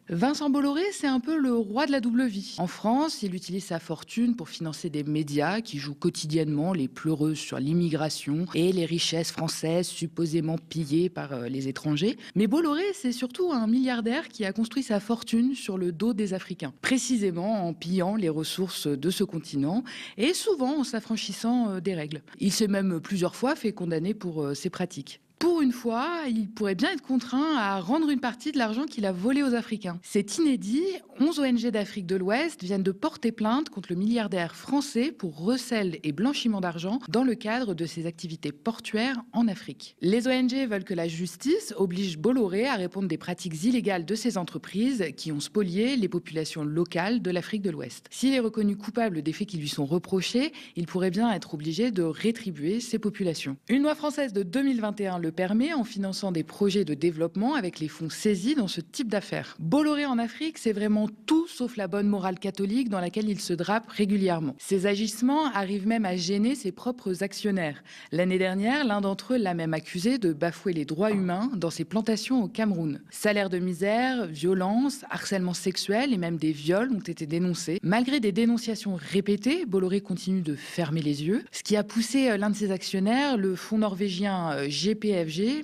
Vincent Bolloré, c'est un peu le roi de la double vie. En France, il utilise sa fortune pour financer des médias qui jouent quotidiennement les pleureuses sur l'immigration et les richesses françaises supposément pillées par les étrangers. Mais Bolloré, c'est surtout un milliardaire qui a construit sa fortune sur le dos des Africains, précisément en pillant les ressources de ce continent et souvent en s'affranchissant des règles. Il s'est même plusieurs fois fait condamner pour ces pratiques. Pour une fois, il pourrait bien être contraint à rendre une partie de l'argent qu'il a volé aux Africains. C'est inédit, 11 ONG d'Afrique de l'Ouest viennent de porter plainte contre le milliardaire français pour recel et blanchiment d'argent dans le cadre de ses activités portuaires en Afrique. Les ONG veulent que la justice oblige Bolloré à répondre des pratiques illégales de ces entreprises qui ont spolié les populations locales de l'Afrique de l'Ouest. S'il est reconnu coupable des faits qui lui sont reprochés, il pourrait bien être obligé de rétribuer ces populations. Une loi française de 2021 le permet en finançant des projets de développement avec les fonds saisis dans ce type d'affaires. Bolloré en Afrique, c'est vraiment tout sauf la bonne morale catholique dans laquelle il se drape régulièrement. Ses agissements arrivent même à gêner ses propres actionnaires. L'année dernière, l'un d'entre eux l'a même accusé de bafouer les droits humains dans ses plantations au Cameroun. Salaire de misère, violence, harcèlement sexuel et même des viols ont été dénoncés. Malgré des dénonciations répétées, Bolloré continue de fermer les yeux, ce qui a poussé l'un de ses actionnaires, le fonds norvégien GPFG,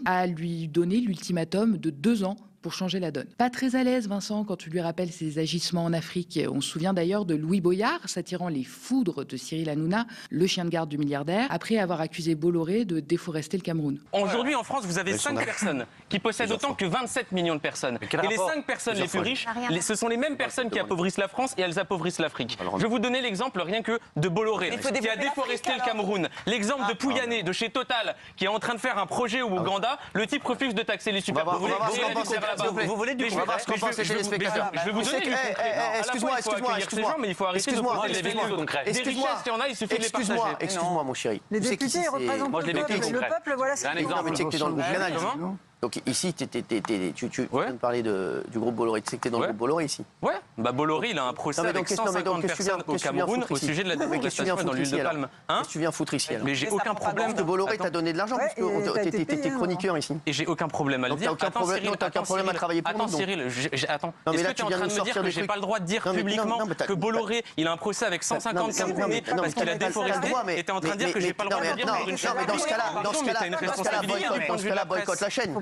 à lui donner l'ultimatum de 2 ans pour changer la donne. Pas très à l'aise, Vincent, quand tu lui rappelles ses agissements en Afrique. On se souvient d'ailleurs de Louis Boyard s'attirant les foudres de Cyril Hanouna, le chien de garde du milliardaire, après avoir accusé Bolloré de déforester le Cameroun. Aujourd'hui, en France, vous avez 5 personnes qui possèdent autant que 27 millions de personnes. Et les 5 personnes les plus riches, ce sont les mêmes personnes qui appauvrissent la France et elles appauvrissent l'Afrique. Je vais vous donner l'exemple rien que de Bolloré, qui a déforesté le Cameroun. L'exemple de Pouyanné, de chez Total, qui est en train de faire un projet au Ouganda. Le type refuse de taxer les super profits. Vous voulez du coup, on va voir ce qu'on pense chez les spectateurs. Je vais vous donner du concret. Excuse-moi, mais il faut arrêter de prendre des exemples concrets. Des richesses, il y en a, il suffit de les partager. Excuse-moi, mon chéri. Les députés représentent le peuple. Le peuple, voilà ce qu'il Non, mais tu sais que t'es dans le groupe Canal. Donc ici, tu viens de parler du groupe Bolloré. Tu sais que tu es dans le groupe Bolloré ici. Ouais, Bolloré, il a un procès avec 150 personnes au Cameroun au sujet de la déforestation dans l'huile de palme. Qu'est-ce que tu viens foutre ici alors? Mais j'ai aucun problème. Parce que Bolloré t'a donné de l'argent, parce que t'es chroniqueur ici. Et j'ai aucun problème à le dire. T'as aucun problème à travailler pour nous. Attends Cyril, attends. Est-ce que tu es en train de me dire que j'ai pas le droit de dire publiquement que Bolloré, il a un procès avec 150 Camerounais parce qu'il a déforesté et t'es en train de dire que j'ai pas le droit de dire pour une chaîne? Non, mais dans ce cas-là, boycotte la chaîne.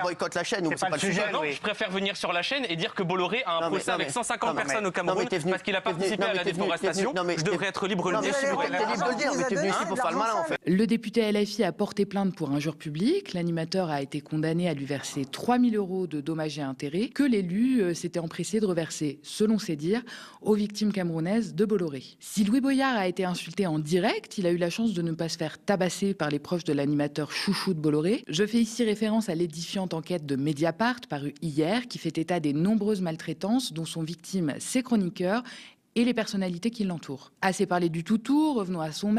Boycotte la chaîne ou c'est pas le sujet. Non, je préfère venir sur la chaîne et dire que Bolloré a un procès avec 150 personnes au Cameroun parce qu'il a participé à la déforestation. Je devrais être libre de le dire. T'es libre de le dire, mais t'es venu ici pour faire le malin en fait. Le député LFI a porté plainte pour injure publique. L'animateur a été condamné à lui verser 3 000 € de dommages et intérêts que l'élu s'était empressé de reverser, selon ses dires, aux victimes camerounaises de Bolloré. Si Louis Boyard a été insulté en direct, il a eu la chance de ne pas se faire tabasser par les proches de l'animateur chouchou de Bolloré. Je fais ici référence à l'édifiante enquête de Mediapart, parue hier, qui fait état des nombreuses maltraitances dont sont victimes ses chroniqueurs et les personnalités qui l'entourent. Assez parlé du toutou, revenons à son maître.